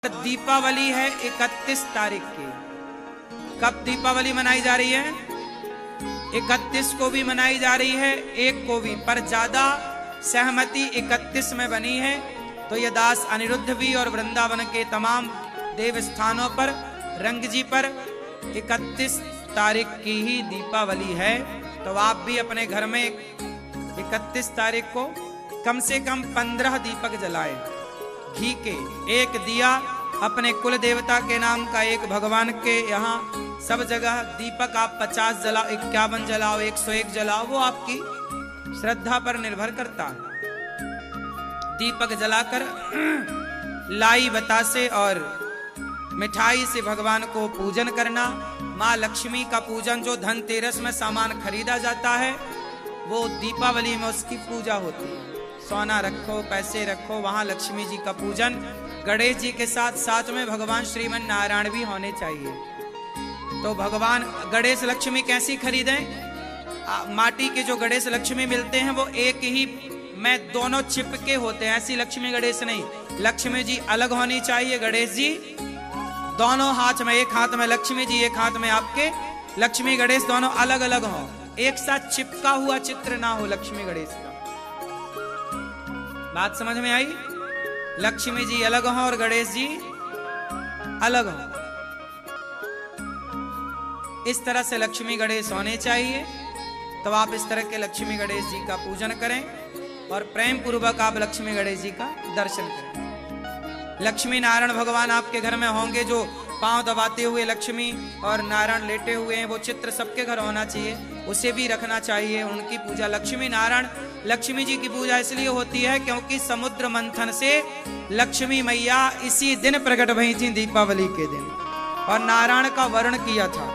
दीपावली है 31 तारीख की। कब दीपावली मनाई जा रही है? 31 को भी मनाई जा रही है, 1 को भी, पर ज्यादा सहमति 31 में बनी है। तो ये दास अनिरुद्ध भी और वृंदावन के तमाम देव स्थानों पर रंग जी पर 31 तारीख की ही दीपावली है। तो आप भी अपने घर में 31 तारीख को कम से कम 15 दीपक जलाएं, घी के। एक दिया अपने कुल देवता के नाम का, एक भगवान के यहाँ, सब जगह दीपक आप 50 जलाओ, 51 जलाओ, 101 जलाओ, वो आपकी श्रद्धा पर निर्भर करता है। दीपक जलाकर लाई बतासे और मिठाई से भगवान को पूजन करना। माँ लक्ष्मी का पूजन, जो धनतेरस में सामान खरीदा जाता है, वो दीपावली में उसकी पूजा होती है। सोना रखो, पैसे रखो, वहां लक्ष्मी जी का पूजन। गणेश जी के साथ साथ में भगवान श्रीमन नारायण भी होने चाहिए। तो भगवान गणेश लक्ष्मी कैसी खरीदें? माटी के जो गणेश लक्ष्मी मिलते हैं वो एक ही में दोनों चिपके होते हैं, ऐसी लक्ष्मी गणेश नहीं। लक्ष्मी जी अलग होनी चाहिए, गणेश जी दोनों हाथ में, एक हाथ में लक्ष्मी जी, एक हाथ में आपके लक्ष्मी गणेश, दोनों अलग अलग हो, एक साथ चिपका हुआ चित्र ना हो लक्ष्मी गणेश का। बात समझ में आई? लक्ष्मी जी अलग हो और गणेश जी अलग हो, इस तरह से लक्ष्मी गणेश होने चाहिए। तो आप इस तरह के लक्ष्मी गणेश जी का पूजन करें और प्रेम पूर्वक आप लक्ष्मी गणेश जी का दर्शन करें। लक्ष्मी नारायण भगवान आपके घर में होंगे, जो पांव दबाते हुए लक्ष्मी और नारायण लेटे हुए हैं, वो चित्र सबके घर होना चाहिए, उसे भी रखना चाहिए। उनकी पूजा, लक्ष्मी नारायण, लक्ष्मी जी की पूजा इसलिए होती है क्योंकि समुद्र मंथन से लक्ष्मी मैया इसी दिन प्रकट हुई थी, दीपावली के दिन, और नारायण का वर्ण किया था।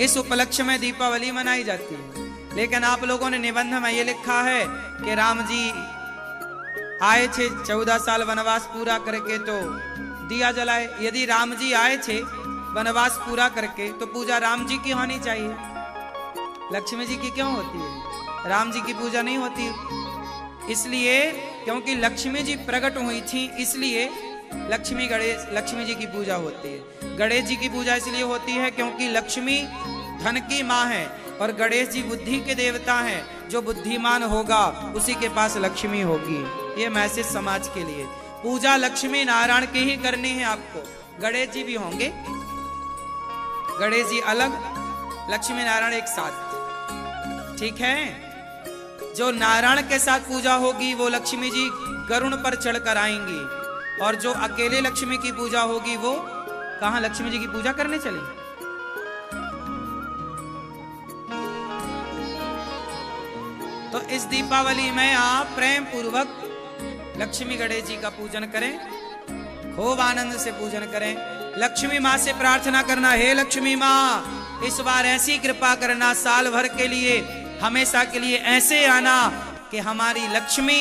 इस उपलक्ष्य में दीपावली मनाई जाती है। लेकिन आप लोगों ने निबंध में ये लिखा है कि राम जी आए थे 14 साल वनवास पूरा करके, तो दिया जलाए। यदि राम जी आए थे वनवास पूरा करके, तो पूजा राम जी की होनी चाहिए, लक्ष्मी जी की क्यों होती है? राम जी की पूजा नहीं होती, इसलिए क्योंकि लक्ष्मी जी प्रकट हुई थी, इसलिए लक्ष्मी जी की पूजा होती है। गणेश जी की पूजा इसलिए होती है क्योंकि लक्ष्मी धन की माँ है और गणेश जी बुद्धि के देवता हैं। जो बुद्धिमान होगा उसी के पास लक्ष्मी होगी। ये मैसेज समाज के लिए। पूजा लक्ष्मी नारायण की ही करनी है आपको। गणेश जी भी होंगे, गणेश जी अलग, लक्ष्मी नारायण एक साथ, ठीक है। जो नारायण के साथ पूजा होगी वो लक्ष्मी जी गरुड़ पर चढ़कर आएंगी, और जो अकेले लक्ष्मी की पूजा होगी वो कहां लक्ष्मी जी की पूजा करने चले? तो इस दीपावली में आप प्रेम पूर्वक लक्ष्मी गणेश जी का पूजन करें, खूब आनंद से पूजन करें। लक्ष्मी माँ से प्रार्थना करना, हे लक्ष्मी माँ इस बार ऐसी कृपा करना, साल भर के लिए, हमेशा के लिए ऐसे आना कि हमारी लक्ष्मी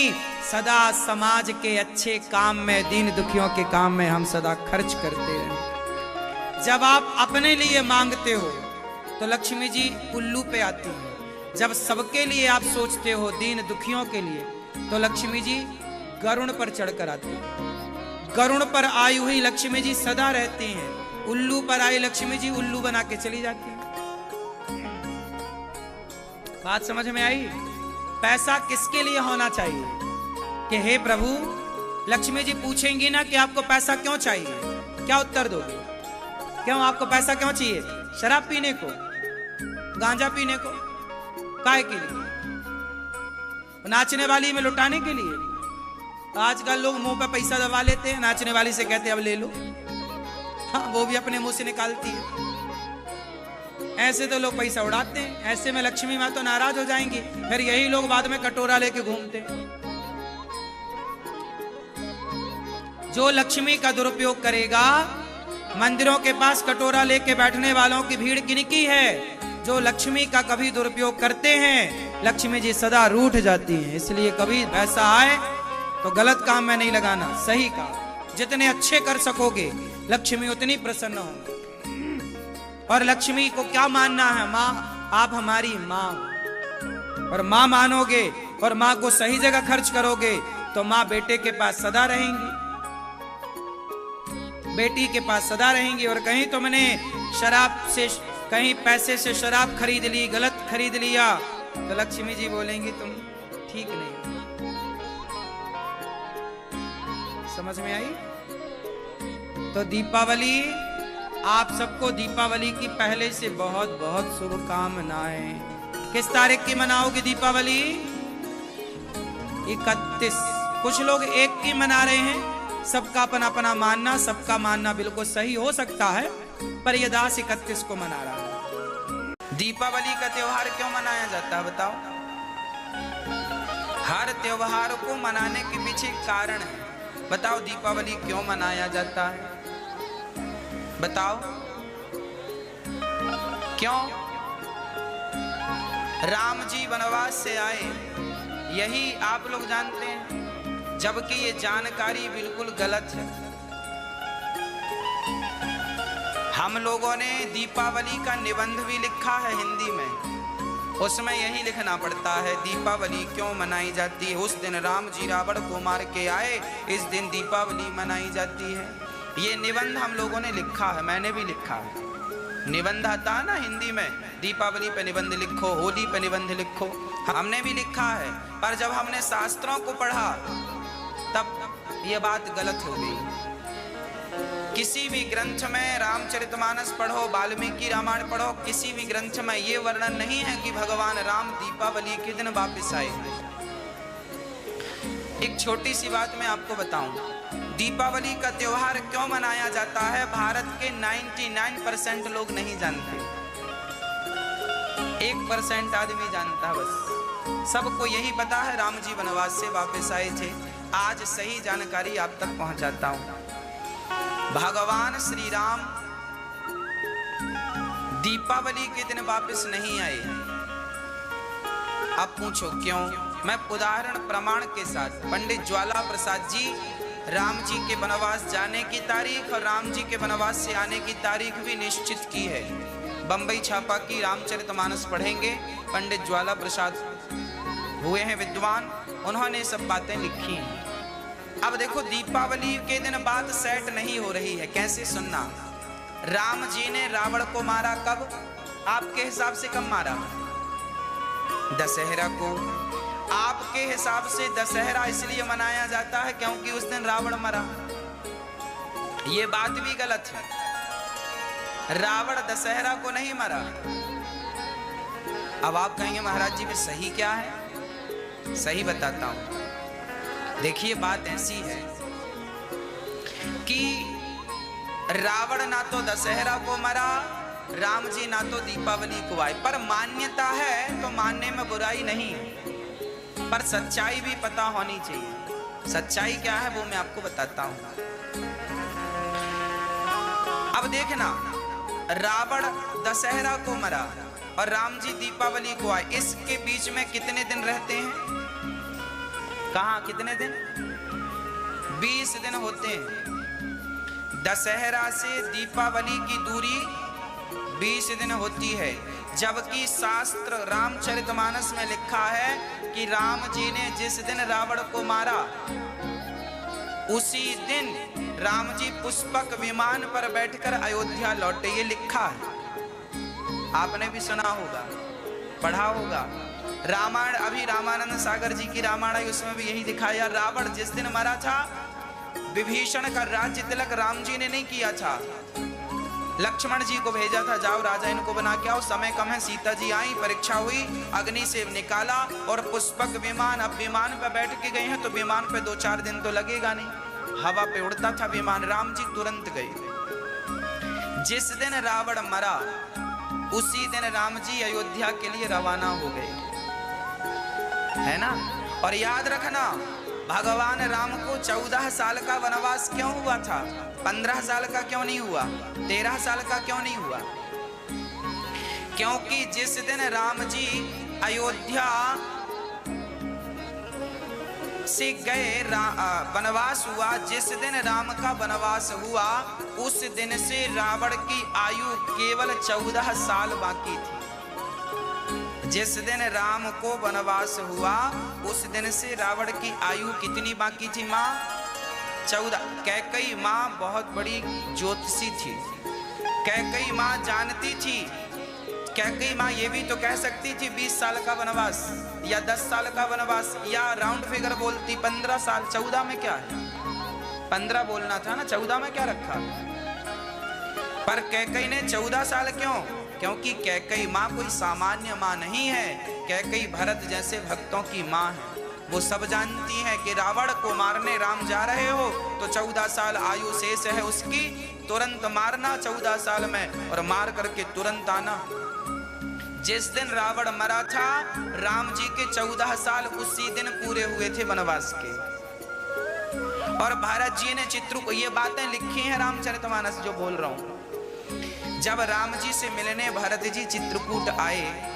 सदा समाज के अच्छे काम में, दीन दुखियों के काम में हम सदा खर्च करते रहें। जब आप अपने लिए मांगते हो तो लक्ष्मी जी उल्लू पे आती है। जब सबके लिए आप सोचते हो, दीन दुखियों के लिए, तो लक्ष्मी जी गरुड़ पर चढ़कर आती है। गरुड़ पर आई हुई लक्ष्मी जी सदा रहती हैं, उल्लू पर आई लक्ष्मी जी उल्लू बना के चली जाती है। बात समझ में आई? पैसा किसके लिए होना चाहिए? कि हे प्रभु, लक्ष्मी जी पूछेंगी ना कि आपको पैसा क्यों चाहिए, क्या उत्तर दोगे? क्यों आपको पैसा क्यों चाहिए? शराब पीने को, गांजा पीने को, काय के लिए? नाचने वाली में लुटाने के लिए? आजकल लोग मुंह पे पैसा दबा लेते हैं, नाचने वाली से कहते हैं अब ले लो। हाँ, वो भी अपने मुंह से निकालती है। ऐसे तो लोग पैसा उड़ाते हैं, ऐसे में लक्ष्मी माँ तो नाराज हो जाएंगी, फिर यही लोग बाद में कटोरा लेके घूमते। जो लक्ष्मी का दुरुपयोग करेगा, मंदिरों के पास कटोरा लेके बैठने वालों की भीड़ किनकी है? जो लक्ष्मी का कभी दुरुपयोग करते हैं, लक्ष्मी जी सदा रूठ जाती हैं। इसलिए कभी ऐसा आए तो गलत काम में नहीं लगाना, सही काम। जितने अच्छे कर सकोगे लक्ष्मी उतनी प्रसन्न होंगी। और लक्ष्मी को क्या मानना है? माँ, आप हमारी माँ, और माँ मानोगे और माँ को सही जगह खर्च करोगे तो माँ बेटे के पास सदा रहेंगी। बेटी के पास सदा रहेंगी। और कहीं तुमने शराब से, कहीं पैसे से शराब खरीद ली, गलत खरीद लिया, तो लक्ष्मी जी बोलेंगी तुम ठीक नहीं। समझ में आई? तो दीपावली, आप सबको दीपावली की पहले से बहुत बहुत शुभकामनाएं। किस तारीख की मनाओगे दीपावली? 31। कुछ लोग एक की मना रहे हैं, सबका अपना अपना मानना, सबका मानना बिल्कुल सही हो सकता है, पर ये दास 31 को मना रहा है। दीपावली का त्योहार क्यों मनाया जाता है बताओ? हर त्योहार को मनाने के पीछे कारण है। बताओ दीपावली क्यों मनाया जाता है? बताओ क्यों? राम जी वनवास से आए, यही आप लोग जानते हैं, जबकि ये जानकारी बिल्कुल गलत है। हम लोगों ने दीपावली का निबंध भी लिखा है हिंदी में, उसमें यही लिखना पड़ता है दीपावली क्यों मनाई जाती है। उस दिन राम जी रावण को मार के आए, इस दिन दीपावली मनाई जाती है। ये निबंध हम लोगों ने लिखा है, मैंने भी लिखा है। निबंध आता है ना हिंदी में, दीपावली पे निबंध लिखो, होली पे निबंध लिखो, हमने भी लिखा है। पर जब हमने शास्त्रों को पढ़ा तब ये बात गलत हो गई। किसी भी ग्रंथ में रामचरितमानस पढ़ो, वाल्मीकि रामायण पढ़ो, किसी भी ग्रंथ में ये वर्णन नहीं है कि भगवान राम दीपावली के दिन वापस आए। एक छोटी सी बात मैं आपको बताऊं, दीपावली का त्योहार क्यों मनाया जाता है, भारत के 99% लोग नहीं जानते, 1% आदमी जानता है बस। सबको यही पता है राम जी वनवास से वापस आए थे। आज सही जानकारी आप तक पहुंचाता हूं। भगवान श्री राम दीपावली के दिन वापस नहीं आए। अब पूछो क्यों? मैं उदाहरण प्रमाण के साथ, पंडित ज्वाला प्रसाद जी राम जी के वनवास जाने की तारीख और राम जी के वनवास से आने की तारीख भी निश्चित की है। बंबई छापा की रामचरितमानस पढ़ेंगे, पंडित ज्वाला प्रसाद हुए हैं विद्वान, उन्होंने सब बातें लिखी हैं। अब देखो दीपावली के दिन बात सेट नहीं हो रही है। कैसे? सुनना। राम जी ने रावण को मारा कब? आपके हिसाब से कब मारा? दशहरा को। आपके हिसाब से दशहरा इसलिए मनाया जाता है क्योंकि उस दिन रावण मरा। ये बात भी गलत है, रावण दशहरा को नहीं मरा। अब आप कहेंगे महाराज जी में सही क्या है? सही बताता हूं। देखिए बात ऐसी है कि रावण ना तो दशहरा को मरा, राम जी ना तो दीपावली को आए। पर मान्यता है तो मानने में बुराई नहीं, पर सच्चाई भी पता होनी चाहिए। सच्चाई क्या है वो मैं आपको बताता हूं। अब देखना, रावण दशहरा को मरा और राम जी दीपावली को आए, इसके बीच में कितने दिन रहते हैं? कहां कितने दिन? 20 दिन होते हैं। दशहरा से दीपावली की दूरी 20 दिन होती है, जबकि शास्त्र रामचरितमानस में लिखा है कि राम जी ने जिस दिन रावण को मारा उसी दिन राम जी पुष्पक विमान पर बैठकर अयोध्या लौटे। ये लिखा है, आपने भी सुना होगा, पढ़ा होगा। रामायण, अभी रामानंद सागर जी की रामायण है, उसमें भी यही दिखाया। रावण जिस दिन मरा था, विभीषण का राज्य तिलक राम जी ने नहीं किया था, लक्ष्मण जी को भेजा था, जाओ राजा इनको बना के आओ, समय कम है। सीता जी आई, परीक्षा हुई, अग्नि से निकाला और पुष्पक विमान। अब विमान पे बैठ के गए हैं तो विमान पे 2-4 दिन तो लगेगा नहीं, हवा पे उड़ता था विमान। राम जी तुरंत गए। जिस दिन रावण मरा उसी दिन राम जी अयोध्या के लिए रवाना हो गए, है ना। और याद रखना, भगवान राम को 14 साल का वनवास क्यों हुआ था? 15 साल का क्यों नहीं हुआ? 13 साल का क्यों नहीं हुआ? क्योंकि जिस दिन राम जी अयोध्या से गए, वनवास हुआ, जिस दिन राम का वनवास हुआ उस दिन से रावण की आयु केवल 14 साल बाकी थी। जिस दिन राम को वनवास हुआ उस दिन से रावण की आयु कितनी बाकी थी माँ? 14 कैकई माँ बहुत बड़ी ज्योतिषी थी। कैकई माँ जानती थी, कैकई माँ ये भी तो कह सकती थी 20 साल का वनवास या 10 साल का वनवास, या राउंड फिगर बोलती 15 साल। 14 में क्या है, 15 बोलना था ना, 14 में क्या रखा। पर कैकई ने 14 साल क्यों? क्योंकि कैकई माँ कोई सामान्य माँ नहीं है। कैकई भरत जैसे भक्तों की माँ है। वो सब जानती है कि रावण को मारने राम जा रहे हो तो 14 साल आयु शेष है उसकी, तुरंत मारना 14 साल में और मार करके तुरंत आना। जिस दिन रावण मरा था राम जी के 14 साल उसी दिन पूरे हुए थे वनवास के। और भारत जी ने चित्रकूट, ये बातें लिखी हैं रामचरितमानस जो बोल रहा हूं। जब राम जी से मिलने भरत जी चित्रकूट आए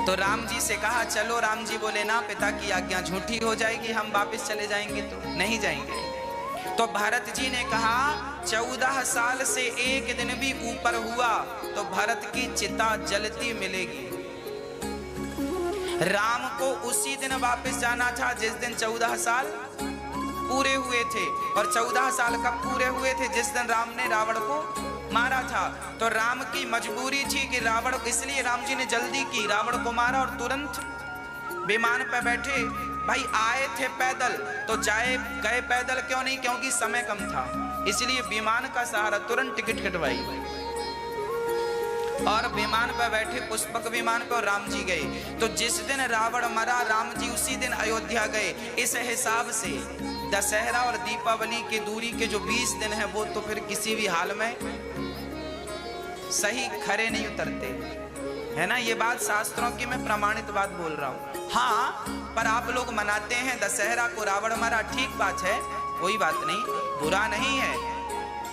तो राम जी से कहा चलो। राम जी बोले ना, पिता की आज्ञा झूठी हो जाएगी, हम वापस चले जाएंगे तो नहीं जाएंगे। तो भरत जी ने कहा 14 साल से एक दिन भी ऊपर हुआ तो भरत की चिता जलती मिलेगी। राम को उसी दिन वापस जाना था जिस दिन 14 साल पूरे हुए थे। और 14 साल कब पूरे हुए थे? जिस दिन राम ने रावण को मारा था। तो राम की मजबूरी थी कि रावण, इसलिए राम जी ने जल्दी की, रावण को मारा और तुरंत विमान पर बैठे। भाई आए थे पैदल तो गए पैदल क्यों नहीं? क्योंकि समय कम था, इसलिए विमान का सहारा, तुरंत टिकट कटवाई और विमान पर बैठे, पुष्पक विमान पर राम जी गए। तो जिस दिन रावण मरा राम जी उसी दिन अयोध्या गए। इस हिसाब से दशहरा और दीपावली की दूरी के जो 20 दिन है वो तो फिर किसी भी हाल में सही खरे नहीं उतरते, है ना। ये बात शास्त्रों की मैं प्रमाणित बात बोल रहा हूँ। हाँ, पर आप लोग मनाते हैं दशहरा को, रावण मरा, ठीक बात है, कोई बात नहीं, बुरा नहीं है।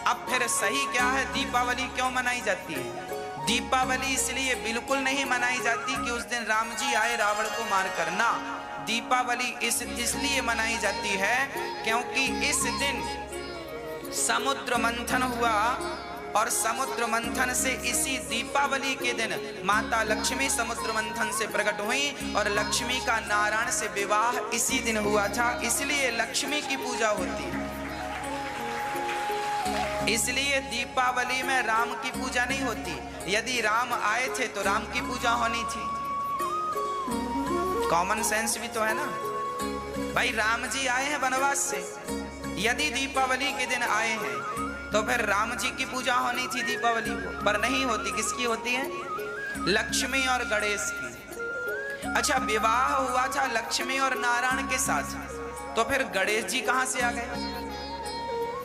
अब फिर सही क्या है, दीपावली क्यों मनाई जाती है? दीपावली इसलिए बिल्कुल नहीं मनाई जाती कि उस दिन राम जी आए रावण को मार करना। दीपावली इसलिए मनाई जाती है क्योंकि इस दिन समुद्र मंथन हुआ और समुद्र मंथन से इसी दीपावली के दिन माता लक्ष्मी समुद्र मंथन से प्रकट हुई और लक्ष्मी का नारायण से विवाह इसी दिन हुआ था। इसलिए लक्ष्मी की पूजा होती है। इसलिए दीपावली में राम की पूजा नहीं होती। यदि राम आए थे तो राम की पूजा होनी थी। कॉमन सेंस भी तो है ना भाई। राम जी आए हैं वनवास से, यदि दीपावली के दिन आए हैं तो फिर राम जी की पूजा होनी थी दीपावली को, पर नहीं होती। किसकी होती है? लक्ष्मी और गणेश की। अच्छा, विवाह हुआ था लक्ष्मी और नारायण के साथ, तो फिर गणेश जी कहां से आ गए?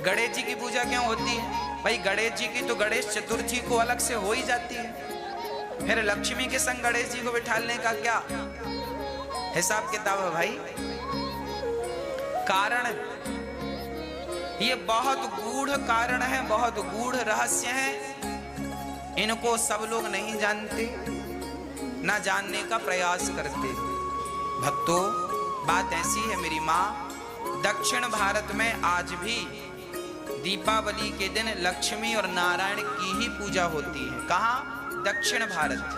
गणेश जी की पूजा क्यों होती है भाई? गणेश जी की तो गणेश चतुर्थी को अलग से हो ही जाती है। फिर लक्ष्मी के संग गणेश जी को बिठाने का क्या हिसाब किताब है भाई? कारण, ये बहुत गूढ़ कारण है, बहुत गूढ़ रहस्य है। इनको सब लोग नहीं जानते, ना जानने का प्रयास करते। भक्तों, बात ऐसी है मेरी माँ, दक्षिण भारत में आज भी दीपावली के दिन लक्ष्मी और नारायण की ही पूजा होती है। कहाँ? दक्षिण भारत।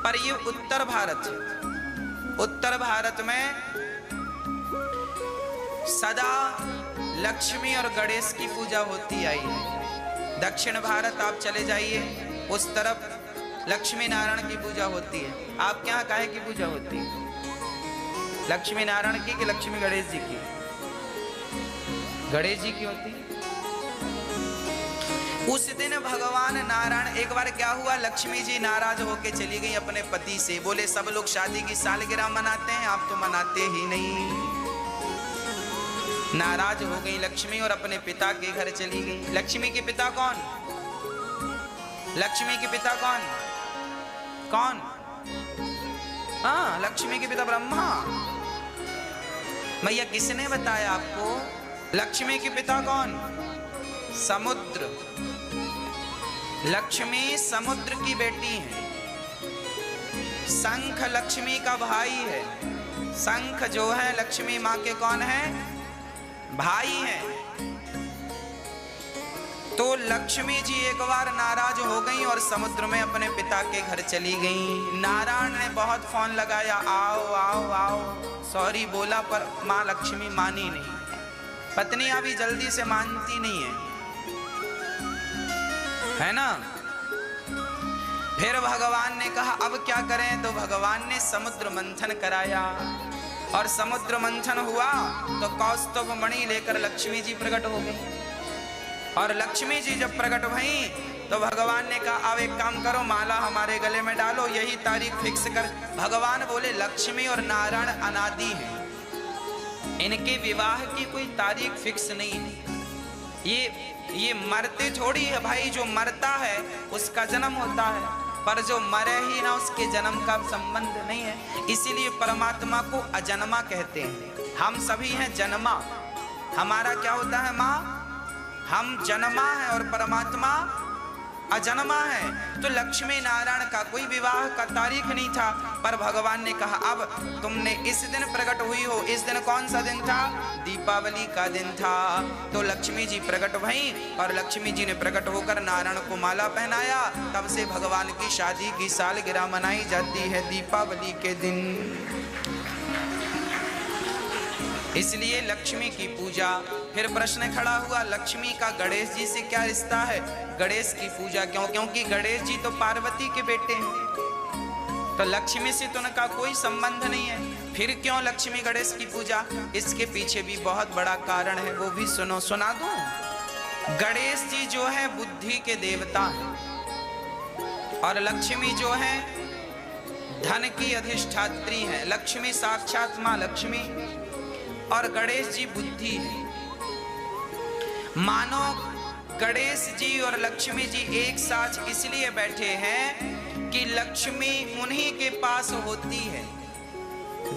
पर ये उत्तर भारत है। उत्तर भारत में सदा लक्ष्मी और गणेश की पूजा होती आई है। दक्षिण भारत आप चले जाइए, उस तरफ लक्ष्मी नारायण की पूजा होती है। आपके यहाँ काहे की पूजा होती है? लक्ष्मी नारायण की कि लक्ष्मी गणेश जी की? गणेश जी की होती है। उस दिन भगवान नारायण, एक बार क्या हुआ, लक्ष्मी जी नाराज होके चली गई अपने पति से। बोले सब लोग शादी की सालगिरह मनाते हैं, आप तो मनाते ही नहीं। नाराज हो गई लक्ष्मी और अपने पिता के घर चली गई। लक्ष्मी के पिता कौन? लक्ष्मी के पिता कौन? कौन? हाँ, लक्ष्मी के पिता ब्रह्मा। भैया किसने बताया आपको? लक्ष्मी के पिता कौन? समुद्र। लक्ष्मी समुद्र की बेटी है। शंख लक्ष्मी का भाई है। शंख जो है लक्ष्मी माँ के कौन है? भाई हैं। तो लक्ष्मी जी एक बार नाराज हो गई और समुद्र में अपने पिता के घर चली गई। नारायण ने बहुत फोन लगाया, आओ आओ आओ, सॉरी बोला, पर माँ लक्ष्मी मानी नहीं। पत्नियां भी जल्दी से मानती नहीं है ना। फिर भगवान ने कहा अब क्या करें, तो भगवान ने समुद्र मंथन कराया, और समुद्र मंथन हुआ तो कौस्तुभ मणि लेकर लक्ष्मी जी प्रकट हो गई। और लक्ष्मी जी जब प्रकट भई तो भगवान ने कहा अब एक काम करो, माला हमारे गले में डालो, यही तारीख फिक्स कर। भगवान बोले लक्ष्मी और नारायण अनादि हैं, इनके विवाह की कोई तारीख फिक्स नहीं है। ये मरते थोड़ी है भाई, जो मरता है उसका जन्म होता है, पर जो मरे ही ना उसके जन्म का संबंध नहीं है। इसीलिए परमात्मा को अजन्मा कहते हैं। हम सभी हैं जन्मा, हमारा क्या होता है माँ, हम जन्मा है और परमात्मा अजन्मा है। तो लक्ष्मी नारायण का कोई विवाह का तारीख नहीं था, पर भगवान ने कहा अब तुमने इस दिन प्रकट हुई हो। इस दिन कौन सा दिन था, दीपावली का दिन था। तो लक्ष्मी जी प्रकट भई, और लक्ष्मी जी ने प्रकट होकर नारायण को माला पहनाया। तब से भगवान की शादी की सालगिरह मनाई जाती है दीपावली के दिन। इसलिए लक्ष्मी की पूजा। फिर प्रश्न खड़ा हुआ लक्ष्मी का गणेश जी से क्या रिश्ता है, गणेश की पूजा क्यों, क्योंकि गणेश जी तो पार्वती के बेटे हैं, तो लक्ष्मी से तो उनका कोई संबंध नहीं है। फिर क्यों लक्ष्मी गणेश की पूजा, इसके पीछे भी बहुत बड़ा कारण है, वो भी सुनो, सुना दूं। गणेश जी जो है बुद्धि के देवता हैं, और लक्ष्मी जो है धन की अधिष्ठात्री है। लक्ष्मी साक्षात मां लक्ष्मी और गणेश जी बुद्धि है। मानो गणेश जी और लक्ष्मी जी एक साथ इसलिए बैठे हैं कि लक्ष्मी उन्हीं के पास होती है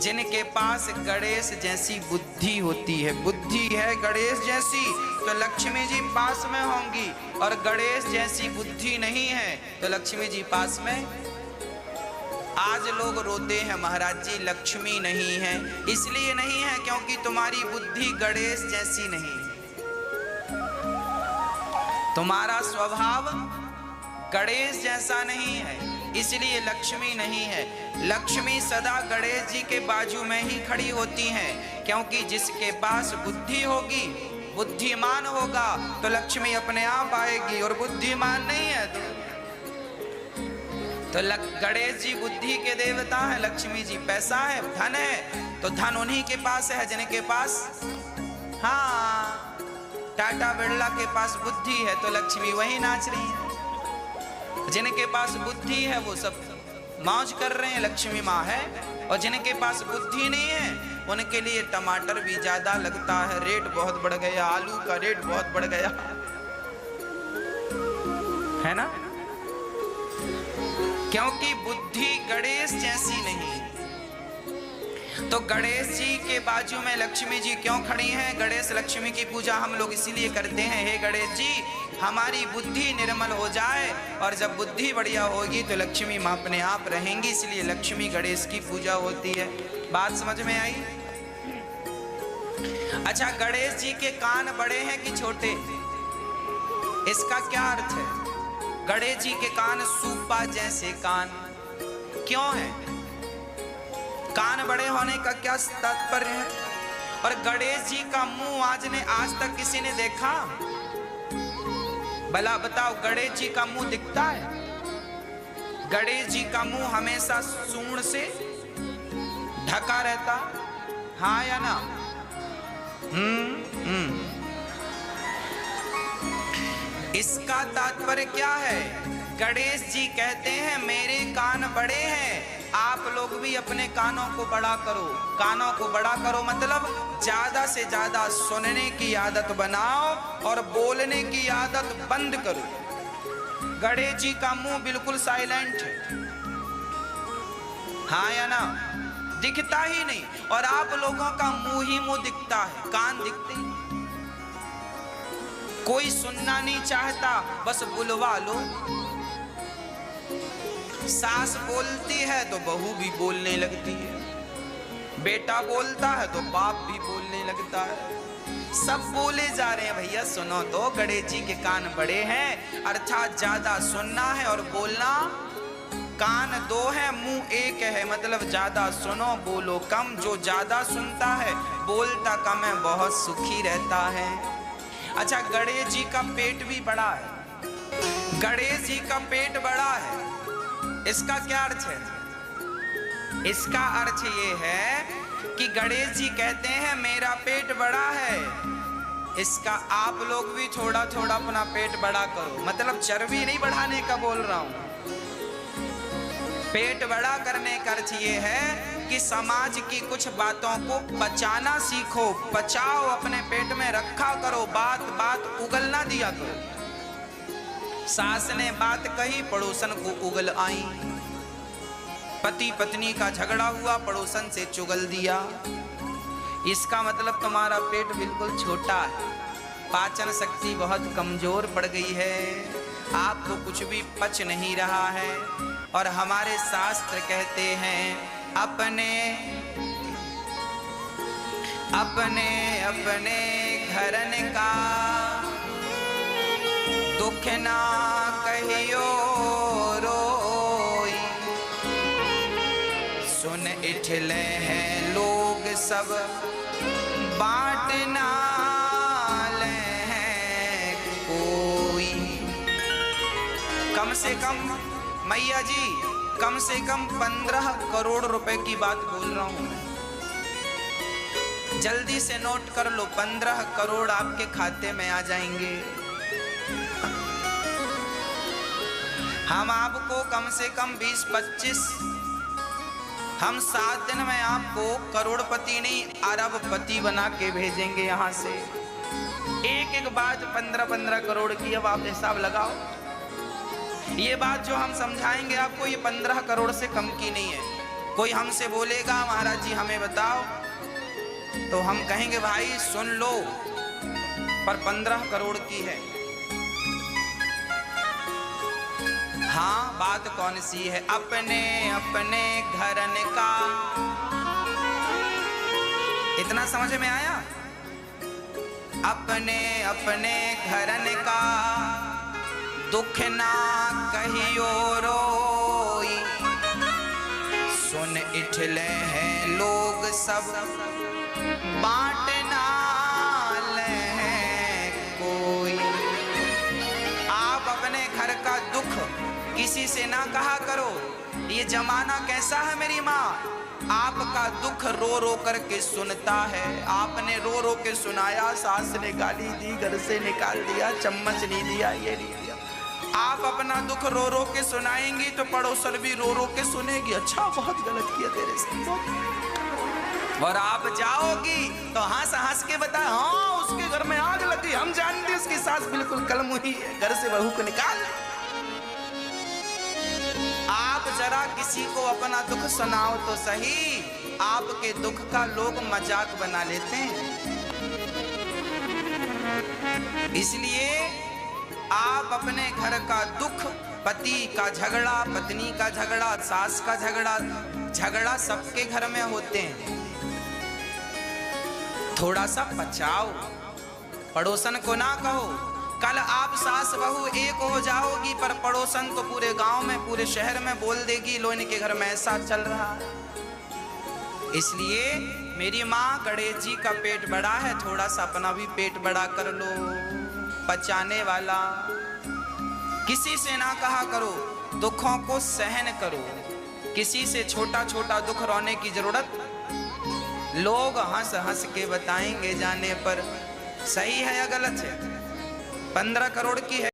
जिनके पास गणेश जैसी बुद्धि होती है। बुद्धि है गणेश जैसी तो लक्ष्मी जी पास में होंगी, और गणेश जैसी बुद्धि नहीं है तो लक्ष्मी जी पास में। आज लोग रोते हैं महाराज जी लक्ष्मी नहीं है, इसलिए नहीं है क्योंकि तुम्हारी बुद्धि गणेश जैसी नहीं है, तुम्हारा स्वभाव गणेश जैसा नहीं है, इसलिए लक्ष्मी नहीं है। लक्ष्मी सदा गणेश जी के बाजू में ही खड़ी होती हैं, क्योंकि जिसके पास बुद्धि होगी, बुद्धिमान होगा, तो लक्ष्मी अपने आप आएगी, और बुद्धिमान नहीं है तो गणेश जी बुद्धि के देवता है, लक्ष्मी जी पैसा है, धन है, तो धन उन्हीं के पास है जिनके पास, हाँ टाटा बिरला के पास बुद्धि है तो लक्ष्मी वही नाच रही है। जिनके पास बुद्धि है वो सब मौज कर रहे हैं, लक्ष्मी माँ है। और जिनके पास बुद्धि नहीं है उनके लिए टमाटर भी ज्यादा लगता है, रेट बहुत बढ़ गया, आलू का रेट बहुत बढ़ गया है ना, क्योंकि बुद्धि गणेश जैसी नहीं। तो गणेश जी के बाजू में लक्ष्मी जी क्यों खड़ी हैं। गणेश लक्ष्मी की पूजा हम लोग इसीलिए करते हैं, हे गणेश जी हमारी बुद्धि निर्मल हो जाए, और जब बुद्धि बढ़िया होगी तो लक्ष्मी माँ अपने आप रहेंगी, इसलिए लक्ष्मी गणेश की पूजा होती है। बात समझ में आई। अच्छा, गणेश जी के कान बड़े हैं कि छोटे, इसका क्या अर्थ है। गणेश जी के कान सूपा जैसे कान क्यों है, कान बड़े होने का क्या तात्पर्य है। और गणेश जी का मुंह आज तक किसी ने देखा, भला बताओ, गणेश जी का मुंह दिखता है। गणेश जी का मुंह हमेशा सूंड से ढका रहता, हाँ या ना। इसका तात्पर्य क्या है। गणेश जी कहते हैं मेरे कान बड़े हैं, आप लोग भी अपने कानों को बड़ा करो। कानों को बड़ा करो मतलब ज्यादा से ज्यादा सुनने की आदत बनाओ और बोलने की आदत बंद करो। गणेश जी का मुंह बिल्कुल साइलेंट है, हाँ या ना, दिखता ही नहीं। और आप लोगों का मुंह ही मुंह दिखता है, कान दिखते ही। कोई सुनना नहीं चाहता, बस बुलवा लो। सास बोलती है तो बहू भी बोलने लगती है, बेटा बोलता है तो बाप भी बोलने लगता है, सब बोले जा रहे हैं। भैया सुनो तो, गणेश जी के कान बड़े हैं, अर्थात ज्यादा सुनना है और बोलना कान दो है, मुंह एक है, मतलब ज्यादा सुनो बोलो कम। जो ज्यादा सुनता है बोलता कम है, बहुत सुखी रहता है। अच्छा, गणेश जी का पेट भी बड़ा है। गणेश जी का पेट बड़ा है, इसका क्या अर्थ है? इसका अर्थ ये है कि गणेश जी कहते हैं मेरा पेट बड़ा है, इसका आप लोग भी थोड़ा थोड़ा अपना पेट बड़ा करो। मतलब चर्बी नहीं बढ़ाने का बोल रहा हूं, पेट बड़ा करने का अर्थ ये है कि समाज की कुछ बातों को पचाना सीखो, पचाओ, अपने पेट में रखा करो, बात बात उगलना दिया करो। सास ने बात कही, पड़ोसन को उगल आई। पति पत्नी का झगड़ा हुआ, पड़ोसन से चुगल दिया। इसका मतलब तुम्हारा पेट बिल्कुल छोटा है, पाचन शक्ति बहुत कमजोर पड़ गई है, आपको कुछ भी पच नहीं रहा है। और हमारे शास्त्र कहते हैं अपने अपने अपने घरन का दुख ना कहियो रोई। सुन इठले हैं लोग सब बांट ना ले हैं कोई। कम से कम मैया जी, कम से कम 15 करोड़ रुपए की बात बोल रहा हूं मैं, जल्दी से नोट कर लो, 15 करोड़ आपके खाते में आ जाएंगे। हम आपको कम से कम 20-25, हम 7 दिन में आपको करोड़पति नहीं अरबपति बना के भेजेंगे यहाँ से। एक एक बात 15-15 करोड़ की, अब आप हिसाब लगाओ। ये बात जो हम समझाएंगे आपको, ये 15 करोड़ से कम की नहीं है। कोई हमसे बोलेगा महाराज जी हमें बताओ, तो हम कहेंगे भाई सुन लो, पर 15 करोड़ की है। हाँ, बात कौन सी है? अपने अपने घरन का। इतना समझ में आया? अपने अपने घरन का दुख ना कहियो रोई। सुन इठले हैं लोग सब बांट ना ले हैं कोई। आप अपने घर का दुख किसी से ना कहा करो। ये जमाना कैसा है मेरी माँ, आपका दुख रो रो करके सुनता है। आपने रो रो के सुनाया, सास ने गाली दी, घर से निकाल दिया, चम्मच नहीं दिया, ये नहीं दिया। आप अपना दुख रो रो के सुनाएंगी तो पड़ोसन भी रो रो के सुनेगी, अच्छा बहुत गलत किया तेरे साथ। और आप जाओगी तो हंस हंस के बताए, हाँ उसके घर में आग लगी, हम जानते उसकी सास बिल्कुल कलमुही है, घर से बहू को निकाल। आप जरा किसी को अपना दुख सुनाओ तो सही, आपके दुख का लोग मजाक बना लेते हैं। इसलिए आप अपने घर का दुख, पति का झगड़ा, पत्नी का झगड़ा, सास का झगड़ा सबके घर में होते हैं। थोड़ा सा बचाओ, पड़ोसन को ना कहो। कल आप सास बहू एक हो जाओगी, पर पड़ोसन तो पूरे गांव में, पूरे शहर में बोल देगी, लो इनके घर में ऐसा चल रहा है। इसलिए मेरी माँ, गणेश जी का पेट बड़ा है, थोड़ा सा अपना भी पेट बड़ा कर लो। पचाने वाला, किसी से ना कहा करो, दुखों को सहन करो। किसी से छोटा छोटा दुख रोने की जरूरत, लोग हंस हंस के बताएंगे जाने पर सही है या गलत है। 15 करोड़ की है।